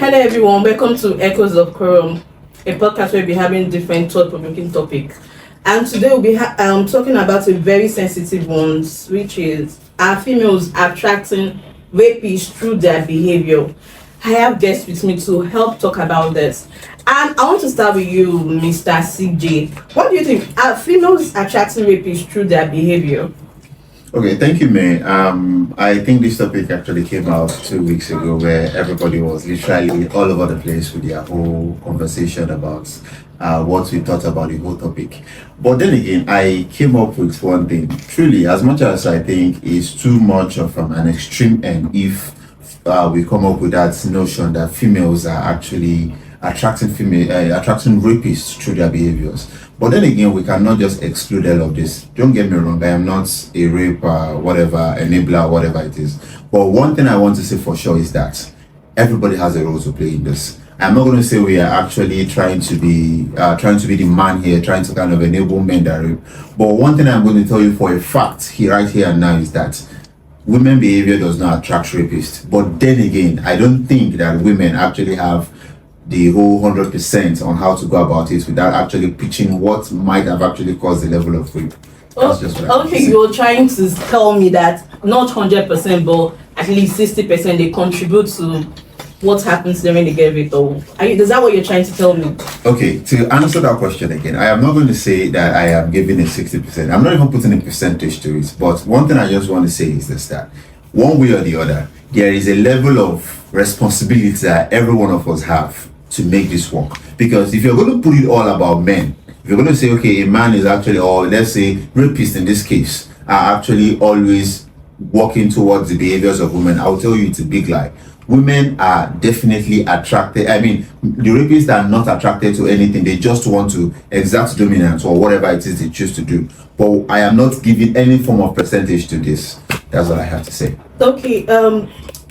Hello everyone, welcome to Echoes of Quorum, a podcast where we'll be having different thought-provoking topics. And today we'll be talking about a very sensitive one, which is, are females attracting rapists through their behavior? I have guests with me to help talk about this. And I want to start with you, Mr. CJ. What do you think? Are females attracting rapists through their behavior? Okay, thank you, May. I think this topic actually came out 2 weeks ago where everybody was literally all over the place with their whole conversation about what we thought about the whole topic. But then again, I came up with one thing. Truly, as much as I think is too much of an extreme end if we come up with that notion that females are actually attracting rapists through their behaviors. But then again, we cannot just exclude all of this. Don't get me wrong, I am not a rape, whatever, enabler, whatever it is. But one thing I want to say for sure is that everybody has a role to play in this. I'm not going to say we are actually trying to be the man here, trying to kind of enable men that rape. But one thing I'm going to tell you for a fact here, right here and now, is that women behavior does not attract rapists. But then again, I don't think that women actually have the whole 100% on how to go about it without actually pitching what might have actually caused the level of rape. That's just what okay, you're trying to tell me that not 100%, but at least 60% they contribute to what happens when they get raped. Is that what you're trying to tell me? Okay, to answer that question again, I am not going to say that I am giving a 60%. I'm not even putting a percentage to it. But one thing I just want to say is this, that one way or the other, there is a level of responsibility that every one of us have to make this work. Because if you're going to put it all about men, if you're going to say, okay, a man is actually, or let's say rapists in this case, are actually always working towards the behaviors of women, I'll tell you it's a big lie. Women are definitely attracted. I mean, the rapists are not attracted to anything. They just want to exert dominance or whatever it is they choose to do. But I am not giving any form of percentage to this. That's what I have to say. Okay,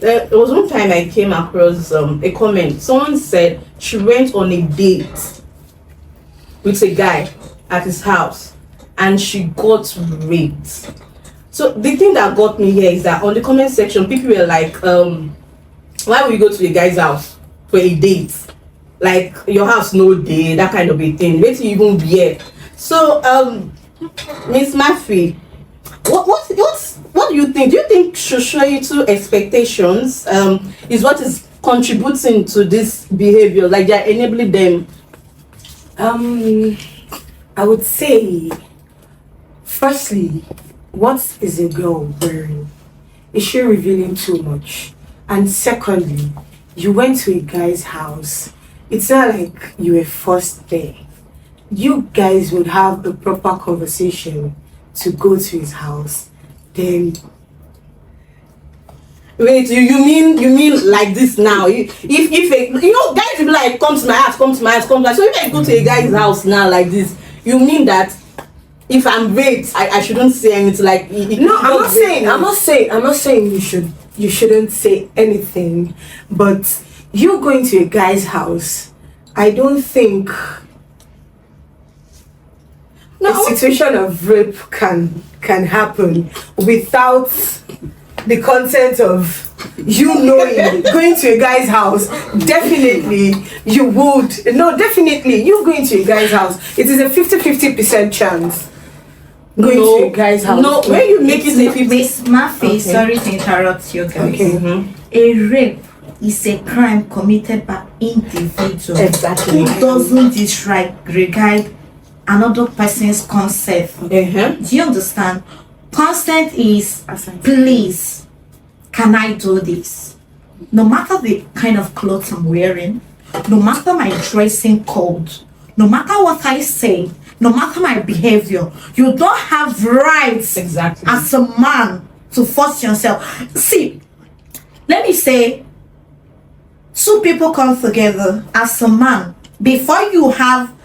there was one time I came across a comment. Someone said she went on a date with a guy at his house and she got raped. So the thing that got me here is that on the comment section, people were like, why would you go to a guy's house for a date? Like, your house no day, that kind of a thing. Wait till you even wear. So, Miss Murphy, what do you think? Do you think societal expectations is what is contributing to this behavior? Like, they're enabling them? I would say, firstly, what is a girl wearing? Is she revealing too much? And secondly, you went to a guy's house. It's not like you were forced there. You guys would have a proper conversation to go to his house. Then wait, you mean like this now? If guys will be like, come to my house. So if I go to a guy's house now like this, you mean that if I'm raped, I shouldn't say anything? Like, no, I'm not saying you shouldn't say anything, but you going to a guy's house, I don't think a situation of rape can happen without the consent of you knowing. Going to a guy's house, definitely you would. No, definitely you going to a guy's house, it is a 50% chance going to a guy's house. No, when you make it a 50. Miss Murphy, okay. Sorry to interrupt you guys. Okay. Mm-hmm. A rape is a crime committed by individual exactly. who doesn't disregard another person's consent. Uh-huh. Do you understand? Consent is, please, can I do this? No matter the kind of clothes I'm wearing, no matter my dressing code, no matter what I say, no matter my behavior, you don't have rights exactly as a man to force yourself. See, let me say, two people come together as a man. Before you have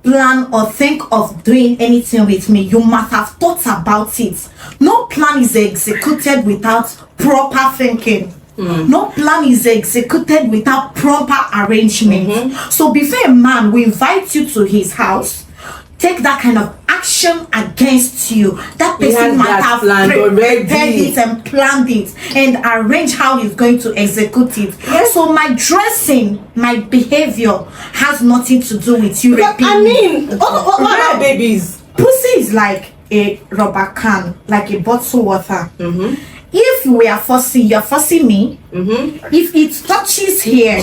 plan or think of doing anything with me, you must have thought about it. No plan is executed without proper thinking. No plan is executed without proper arrangement. So before a man will invite you to his house, take that kind of action against you, that He person has might that have planned already. prepared it and planned it and arranged how he's going to execute it. Yes. So my dressing, my behavior has nothing to do with you But raping I me. mean, what about babies? Pussy is like a rubber can, like a bottle water. If we are forcing, you're forcing me. If it touches here,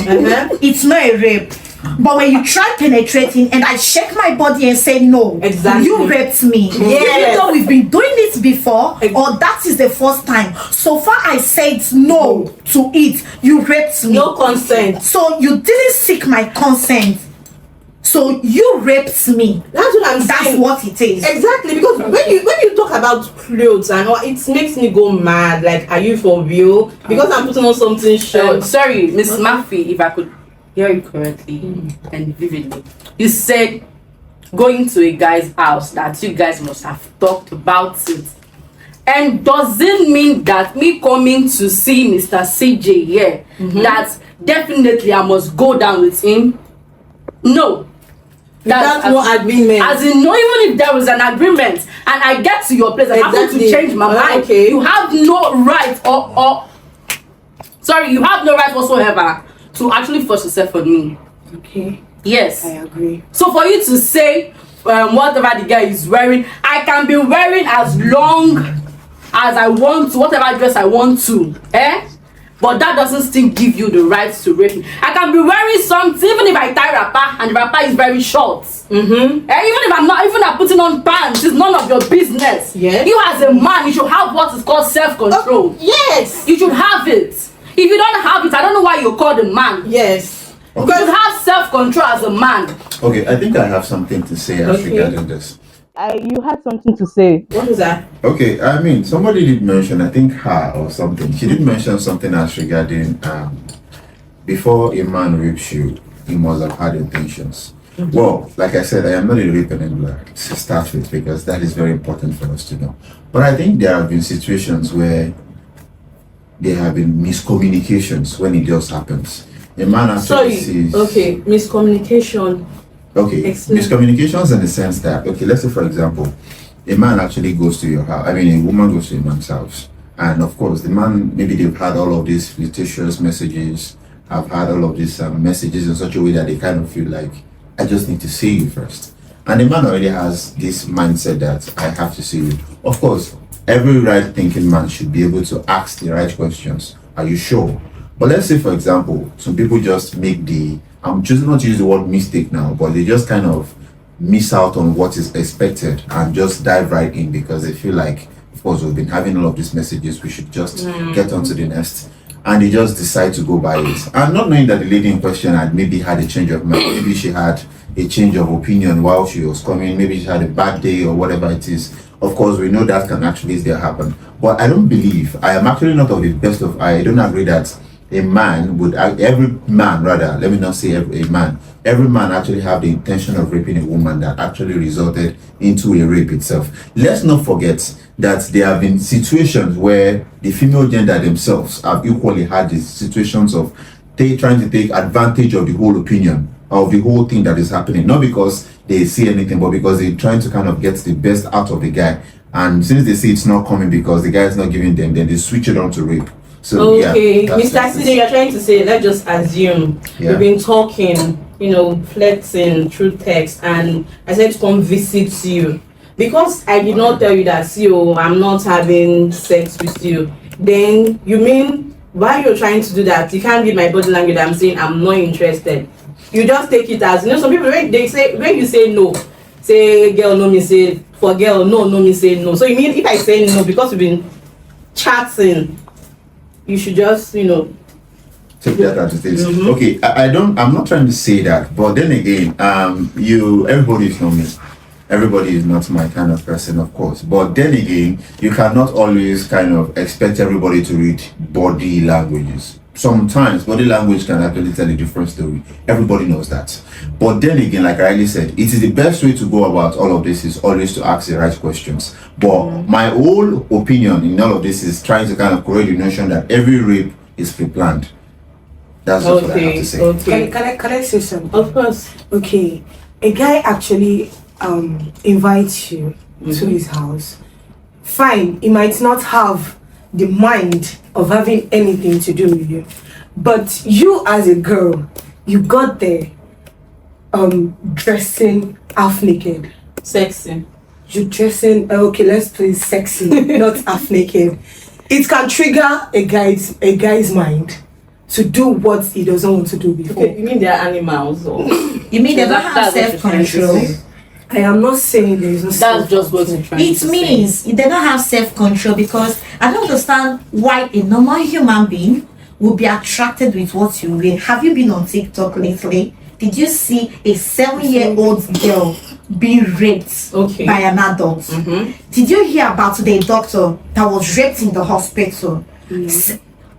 it's not a rape. But when you try penetrating and I shake my body and say no, Exactly. you raped me. Yes. Even though we've been doing it before, or that is the first time. So far I said no to it, you raped me. No consent. So you didn't seek my consent. So you raped me. That's what I'm That's saying. what it is. Exactly, because when you talk about clothes and all, it makes me go mad. Like, are you for real? Because I'm putting on something short. Sorry, Miss Murphy, if I could hear you correctly and vividly. You said going to a guy's house that you guys must have talked about it. And does it mean that me coming to see Mr. CJ here, that definitely I must go down with him? No. That's no agreement. As in, no, even if there was an agreement and I get to your place and happen to Exactly. change my mind, Okay. you have no right you have no right whatsoever to actually force yourself on me. Okay, Yes. I agree. So for you to say whatever the guy is wearing, I can be wearing as long as I want to, whatever dress I want to, but that doesn't still give you the right to rape me. I can be wearing something, even if I tie wrapper and the wrapper is very short. Even if I'm putting on pants, it's none of your business. Yes. You as a man, you should have what is called self-control. Yes. You should have it. If you don't have it, I don't know why you're called a man. Yes. You should have self-control as a man. Okay, I think I have something to say as Okay. regarding this. You had something to say. What is that? Okay, I mean, somebody did mention, I think her or something, she did mention something as regarding before a man rapes you, he must have had intentions. Well, like I said, I am not a rape enabler to start with, because that is very important for us to know. But I think there have been situations where there have been miscommunications when it just happens. A man actually Sorry. sees... Okay, miscommunication. Okay, Explain. miscommunications in the sense that, okay, let's say for example, a man actually goes to your house, I mean a woman goes to a man's house, and of course the man, maybe they've had all of these flirtatious messages, have had all of these messages in such a way that they kind of feel like, I just need to see you first. And the man already has this mindset that I have to see you. Of course, every right thinking man should be able to ask the right questions. Are you sure? But let's say for example, some people just make I'm choosing not to use the word mistake now, but they just kind of miss out on what is expected and just dive right in because they feel like, of course, we've been having all of these messages, we should just get onto the next. And they just decide to go by it. And not knowing that the lady in question had maybe had a change of mind, maybe she had a change of opinion while she was coming, maybe she had a bad day or whatever it is. Of course, we know that can actually still happen. But I don't believe, I am actually not of the best of, I don't agree that a man would, every man rather, let me not say every man actually have the intention of raping a woman that actually resulted into a rape itself. Let's not forget that there have been situations where the female gender themselves have equally had these situations of trying to take advantage of the whole opinion, of the whole thing that is happening, not because they see anything, but because they're trying to kind of get the best out of the guy. And since they see it's not coming because the guy is not giving them, then they switch it on to rape. So Okay, yeah, Mr. CJ, you're trying to say, let's just assume Yeah. we've been talking, flirting through text, and I said to come visit you. Because I did not tell you that, I'm not having sex with you, then you mean while you're trying to do that, you can't read my body language, I'm saying I'm not interested. You just take it as, some people, when you say no, say girl, no, me say, for girl, no, me say no. So you mean if I say no, because we've been chatting, you should just, take that as it is. Okay, I'm not trying to say that, but then again, everybody is not me. Everybody is not my kind of person, of course. But then again, you cannot always kind of expect everybody to read body languages. Sometimes body language can actually tell a different story. Everybody knows that. But then again, like I already said, it is the best way to go about all of this is always to ask the right questions. But my whole opinion in all of this is trying to kind of correct the notion that every rape is pre-planned. That's just what I have to say. Okay. Can I say something? Of course. Okay, a guy actually invites you to his house, fine, he might not have the mind of having anything to do with you, but you as a girl, you got there dressing half naked. Sexy. You dressing okay, let's play sexy, not half naked. It can trigger a guy's mind to do what he doesn't want to do before. Okay, you mean they're animals or You mean they don't have that's what you're trying to self-control? say. I am not saying there is no That's just what you're trying It to say. means they don't have self-control, because I don't understand why a normal human being will be attracted with what you wear. Have you been on TikTok lately? Did you see a 7-year-old girl being raped Okay. by an adult? Did you hear about the doctor that was raped in the hospital?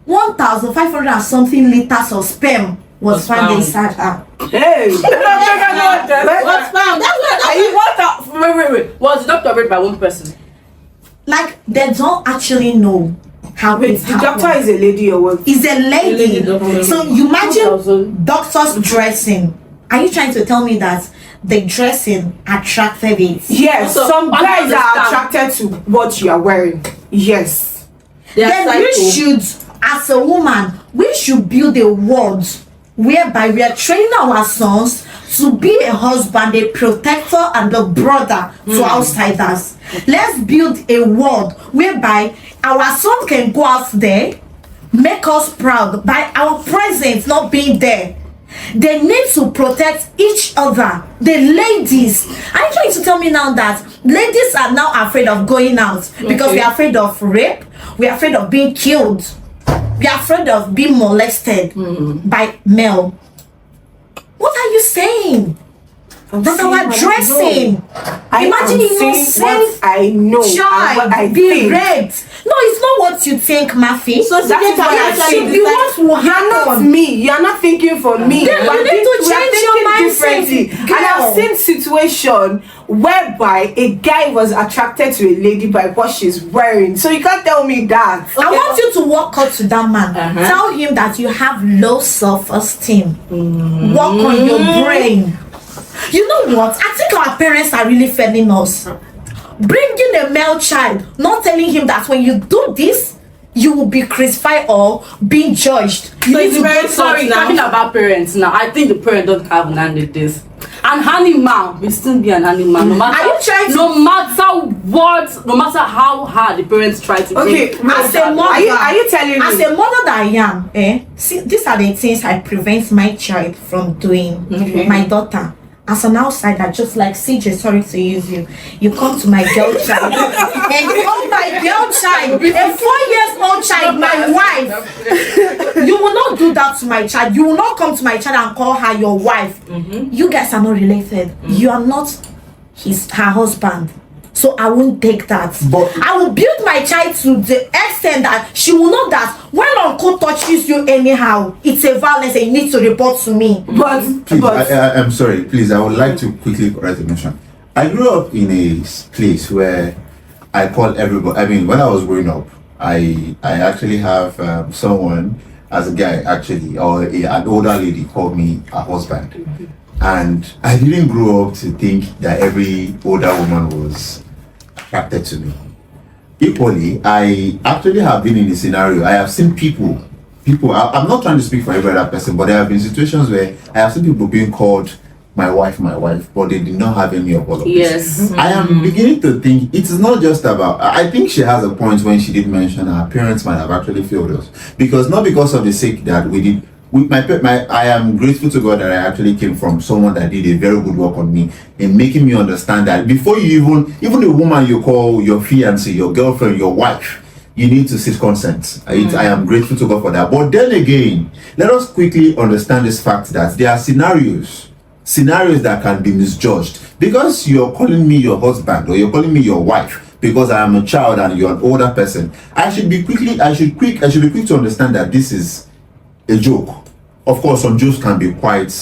1,500 and something liters of sperm was found found. inside her. Hey! What's found? That's what are you what? Wait. Was the doctor raped by one person? Like, they don't actually know how Wait, it the happened. doctor is a lady or what? Is a lady. lady doctor. So you imagine 2,000. doctors dressing. Are you trying to tell me that the dressing attracted it? Yes, So, some I guys are understand. attracted to what you are wearing. Yes. They are Then we psycho. should, as a woman, we should build a world whereby we are training our sons to be a husband, a protector, and a brother to outsiders. Let's build a world whereby our son can go out there, make us proud by our presence not being there. They need to protect each other. The ladies, are you trying to tell me now that ladies are now afraid of going out because Okay. we are afraid of rape, we are afraid of being killed, we are afraid of being molested by male? What are you saying? That our dressing. Imagine innocent what I know and child what I being think. raped. No, it's not what you think, Mafi. So That is why I It said should be what will you're not happen. me. You're not thinking for me. Then you We're need think- to we're change thinking your mindset, differently. And girl. I've seen situation whereby a guy was attracted to a lady by what she's wearing. So you can't tell me that. I want you to walk up to that man. Uh-huh. Tell him that you have low self-esteem. Work on your brain. You know what? I think our parents are really failing us. Bringing a male child, not telling him that when you do this, you will be crucified or being judged. You So need it's to very go Sorry, now. talking about parents now. I think the parent don't have an hand in this. An animal will still be an animal, no matter. Are you trying to- No matter what, no matter how hard the parents try to. Okay, bring as a mother, are you telling as me? a mother that I am, see, these are the things I prevent my child from doing. Okay. My daughter, as an outsider, just like CJ, sorry to use you, you come to my girl child, and oh my girl child, a 4 years old child, my wife. You will not do that to my child. You will not come to my child and call her your wife. You guys are not related. You are not her husband. So I won't take that. But- I will build my child to the extent that she will know that when uncle touches you anyhow, it's a violence and you need to report to me. But Please, I'm sorry. Please, I would like to quickly correct a mention. I grew up in a place where I call everybody. I mean, when I was growing up, I actually have someone as a guy actually, or an older lady called me a husband, and I didn't grow up to think that every older woman was attracted to me. Equally, I actually have been in a scenario. I have seen people. I'm not trying to speak for every other person, but there have been situations where I have seen people being called my wife, but they did not have any of all of this. Yes. I am beginning to think it is not just about. I think she has a point when she did mention our parents might have actually failed us, because not because of the sake that we did. With I am grateful to God that I actually came from someone that did a very good work on me in making me understand that before you even the woman you call your fiancé, your girlfriend, your wife, you need to seek consent. I am grateful to God for that. But then again, let us quickly understand this fact that there are scenarios that can be misjudged. Because you're calling me your husband or you're calling me your wife because I am a child and you're an older person, I should be quick to understand that this is a joke. Of course, some jokes can be quite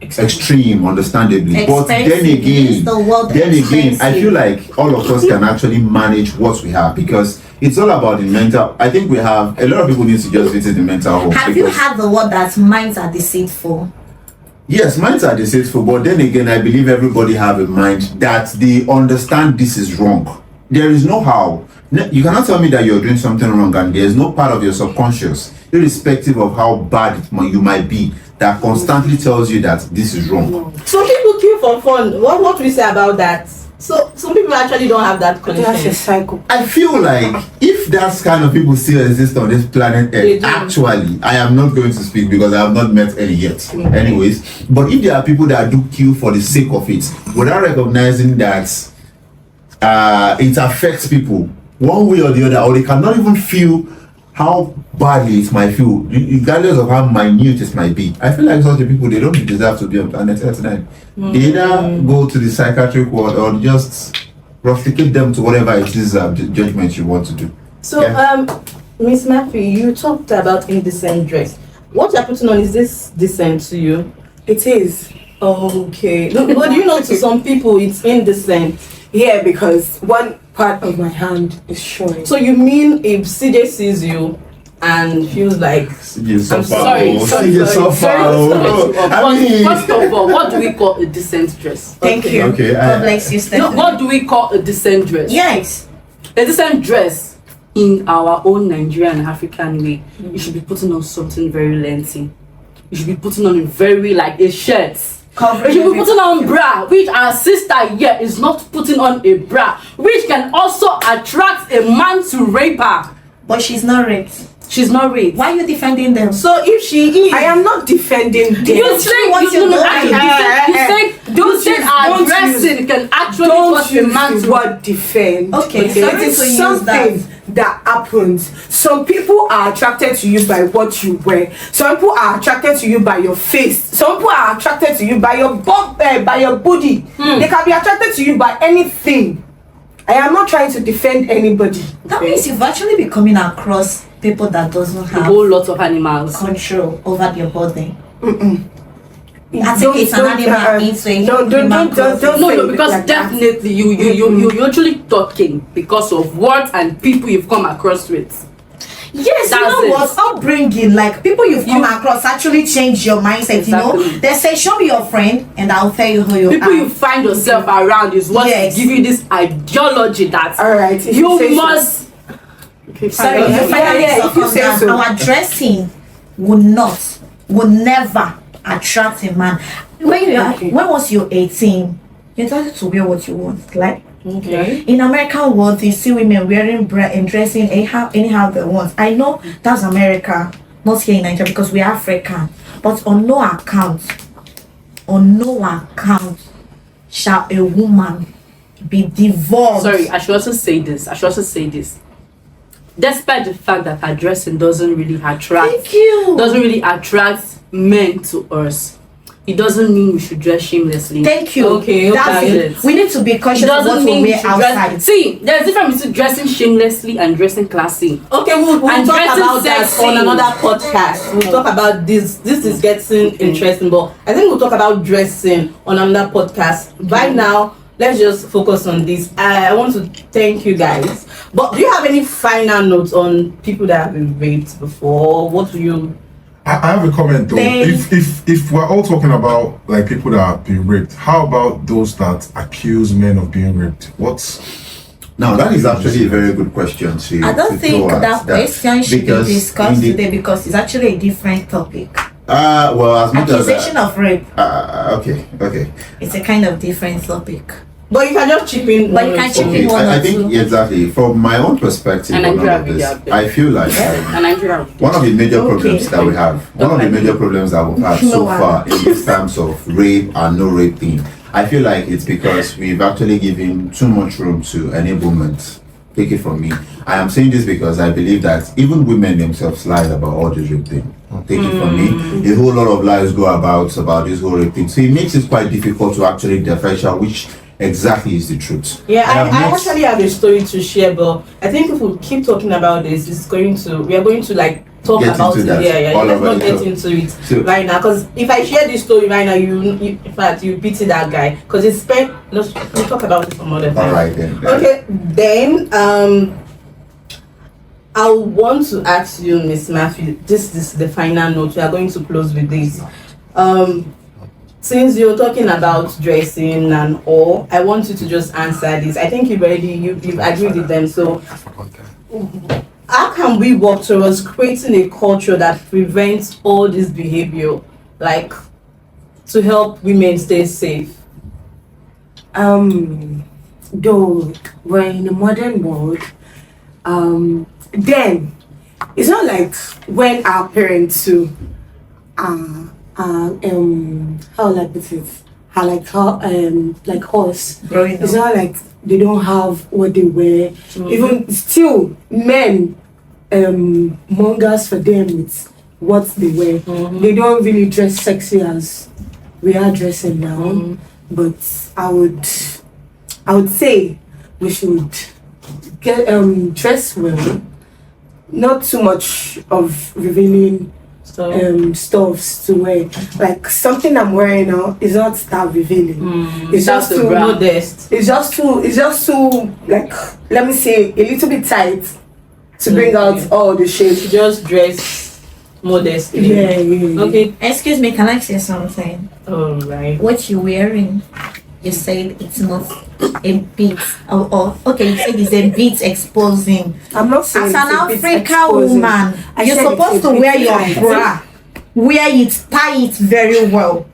extreme, understandably. But then Expensive. Use the word again, I expensive. feel like all of us can actually manage what we have, because it's all about the mental. I think we have a lot of people need to just visit the mental home. Have you because- heard the word that minds are deceitful? Yes, minds are deceitful, but then again, I believe everybody have a mind that they understand this is wrong. There is no how. You cannot tell me that you're doing something wrong and there's no part of your subconscious, irrespective of how bad you might be, that constantly tells you that this is wrong. Some people kill for fun. What we say about that? So some people actually don't have that That's a connection. cycle. I feel like if that kind of people still exist on this planet They Earth, do. actually, I am not going to speak because I have not met any yet. Anyways, but if there are people that do kill for the sake of it, without recognizing that it affects people one way or the other, or they cannot even feel how badly it might feel, regardless of how minute it might be. I feel like such people, they don't deserve to be on planet Earth tonight. They either go to the psychiatric ward or just rusticate them to whatever it is judgment you want to do. So, Yeah. Miss Murphy, you talked about indecent dress. What you're putting on, is this decent to you? It is. Okay. No, but you know, to some people, it's indecent. Yeah, because one part of my hand is showing. So you mean if CJ sees you and feels like, You suffer, sorry, oh, sorry, see you sorry, suffer, sorry, oh. But I mean, first of all, what do we call a decent dress? Thank you. Okay, God bless you, No, Stephanie. what do we call a decent dress? Yes. A decent dress in our own Nigerian and African way, you should be putting on something very lengthy. You should be putting on a very like a shirt. You should be putting on bra, which our sister here is not putting on a bra, which can also attract a man to rape her. But she's not raped. She's not raped. Why are you defending them? so if she is, I am not defending them. You say want you your no, body. you said our don't dressing can actually Don't cause a use man the to word defend. Okay, It sorry is to use something that happens. Some people are attracted to you by what you wear. Some people are attracted to you by your face. Some people are attracted to you by your by your body. They can be attracted to you by anything. I am not trying to defend anybody. That means you've actually been coming across people that doesn't a have whole lot of animals. control over their body. I think Don't- it's an don't, animal into a don't- human don't- clothing. don't- No, because like that. definitely you're actually talking because of words and people you've come across with. Yes, you That's know it. what? Upbringing, like people you've come across actually change your mindset, you know? Exactly. They say, show me your friend and I'll tell you who you People are. you find yourself around is what Yes. give you this ideology that All right, if you say so. must. Okay, Sorry, fine. Yeah, finally yeah, if you calm say down. so. Our dressing will never attract a man. Okay. When was you 18? You're entitled to wear what you want. Like okay. in American world, you see women wearing bra and dressing anyhow they want. I know that's America, not here in Nigeria because we're African. But on no account shall a woman be divorced. Sorry, I should also say this. Despite the fact that her dressing doesn't really Thank you. attract men to us, it doesn't mean we should dress shamelessly. Thank you. Okay, That's okay. it. We need to be It conscious of what doesn't we mean we wear should outside. dress. See, there's a difference between dressing shamelessly and dressing classy. Okay, we'll And talk dressing about that sexy. on another podcast. We'll talk about this. This is getting interesting, but I think we'll talk about dressing on another podcast. Right now, let's just focus on this. I want to thank you guys. But do you have any final notes on people that have been raped before? What do you? I have a comment though. Thanks. If we're all talking about like people that have been raped, how about those that accuse men of being raped? now that is actually a very good question to I don't to think throw at that question should be because discussed in the- today because it's actually a different topic. well, as much Accusation as of rape, okay. it's a kind of different topic. But you can just chip in. But you one can or chip two. in one I or think two. exactly from my own perspective And on all Nigeria of will be this, out there. I feel like And Nigeria. one of the major Okay. problems that we have, one of the major problems that we've had No so one. far in this terms of rape and no rape thing, I feel like it's because we've actually given too much room to enablement. Take it from me. I am saying this because I believe that even women themselves lie about all this rape thing. Take it from me. A whole lot of lies go about this whole rape thing. So it makes it quite difficult to actually differentiate which exactly is the truth. Yeah, have I met- actually have a story to share, but I think if we keep talking about this, we are going to like talk Get about into it. that. Yeah. All Let's over not it. get So- into it so- right now, because if I share this story right now, you in fact you pity that guy, because it's spent. We'll talk about it some other time. All right then. Okay, then I want to ask you, Miss Matthew. This is the final note. We are going to close with this. since you're talking about dressing and all, I want you to just answer this. I think you've agreed with them. So how can we work towards creating a culture that prevents all this behavior, like to help women stay safe? Though we're in a modern world, then it's not like when our parents too how will I put it? How like us. Growing It's up. not like they don't have what they wear. Even still, men mongers for them with what they wear. They don't really dress sexy as we are dressing now. But I would say we should get dress well. Not too much of revealing So stuffs to wear. Like something I'm wearing now is not that revealing. It's that's just the too modest. it's just too like, let me say, a little bit tight to bring out all the shapes. Just dress modestly. Yeah. Okay. Excuse me, can I say something? All right. What you're wearing, you said it's not a bit, or okay, you said it's a bit exposing. I'm not saying As it's an a bit African exposing. woman, I you're said it's supposed a to bit wear your tight. bra, wear it, tie it very well.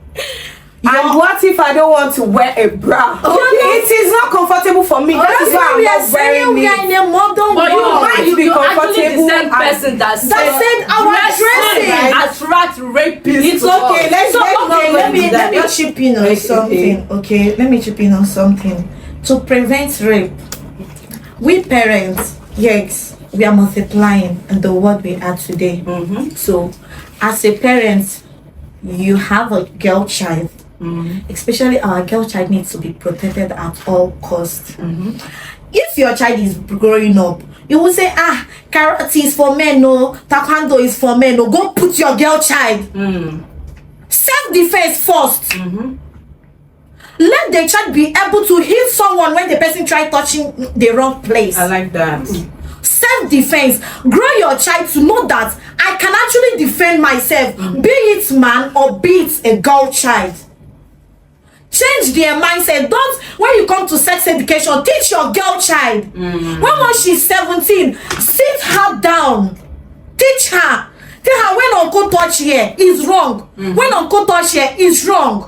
And what if I don't want to wear a bra? It is not comfortable for me. That is why I'm not wearing we are it. in a modern But world. might be you're actually the comfortable same and- person that said our dressing. attract rapists. It's to okay. us. Let's So not okay, go let into me that. chip in on Okay. something. Okay, let me chip in on something. To prevent rape, we parents, yes, we are multiplying in the world we are today. So, as a parent, you have a girl child. Especially our girl child needs to be protected at all costs. If your child is growing up, you will say, karate is for men, no, taekwondo is for men, no, go put your girl child. Self-defense first. Let the child be able to hit someone when the person try touching the wrong place. I like that. Self-defense. Grow your child to know that I can actually defend myself, be it man or be it a girl child. Change their mindset. Don't, when you come to sex education, teach your girl child. Once she's 17, sit her down. Teach her. Tell her when uncle touch here is wrong. When uncle touch here is wrong.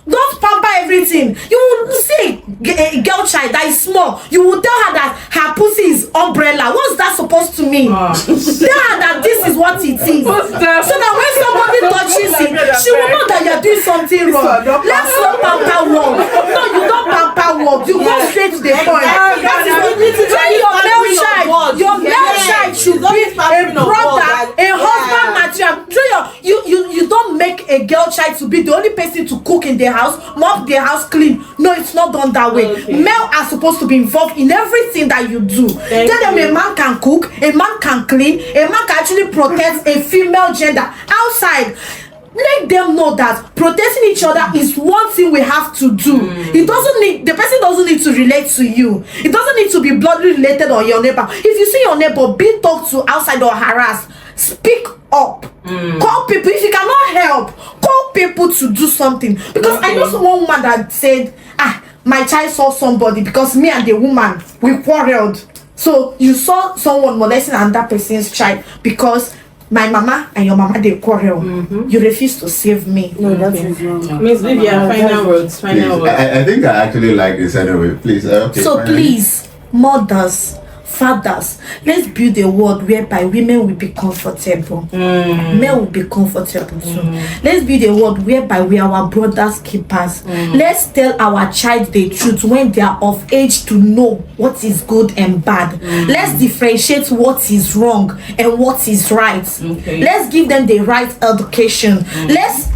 Don't pamper everything. You will see a girl child that is small. You will tell her that her pussy is umbrella. What's that supposed to mean? Tell her that this is what it is. So that when somebody touches it, she will know that you're doing something wrong. Let's not pamper work. No, you don't pamper work. You go straight to the point. That is what it is. Tell your male child. Your male child should be a brother, a husband material. You don't make a girl child to be the only person to cook in the house, mop the house clean. No, it's not done that way. Male are supposed to be involved in everything that you do. Tell them a man can cook, a man can clean, a man can actually protect a female gender outside. Let them know that protecting each other is one thing we have to do. It doesn't need, the person doesn't need to relate to you. It doesn't need to be bloodly related or your neighbor. If you see your neighbor being talked to outside or harassed, speak up. Call people. If you cannot help, call people to do something. Because I know one woman that said, my child saw somebody because me and the woman, we quarreled. So you saw someone molesting another person's child because my mama and your mama, they quarrel. You refuse to save me. No, that is wrong. Miss Vivian, final words. Please, Final words. I think I actually like this anyway. Please. Okay, So finally. please, mothers, fathers, let's build a world whereby women will be comfortable. Men will be comfortable too. Let's build a world whereby we are our brothers keepers. Let's tell our child the truth when they are of age to know what is good and bad. Let's differentiate what is wrong and what is right. Let's give them the right education. Let's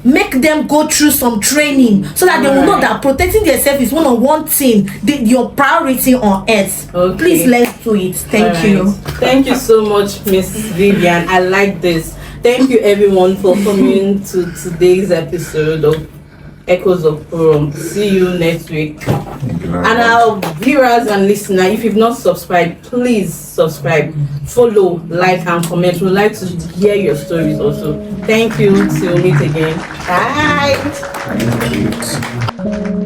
make them go through some training so that they will know that protecting themselves is one thing, your priority on earth. Please, let's do it. Thank you. Thank you so much, Miss Vivian. I like this. Thank you everyone for coming to today's episode of Echoes of Prom. See you next week. Thank you very And much. our viewers and listeners, if you've not subscribed, please subscribe, follow, like, and comment. We'd like to hear your stories also. Thank you. Till we meet again. Bye. Thank you.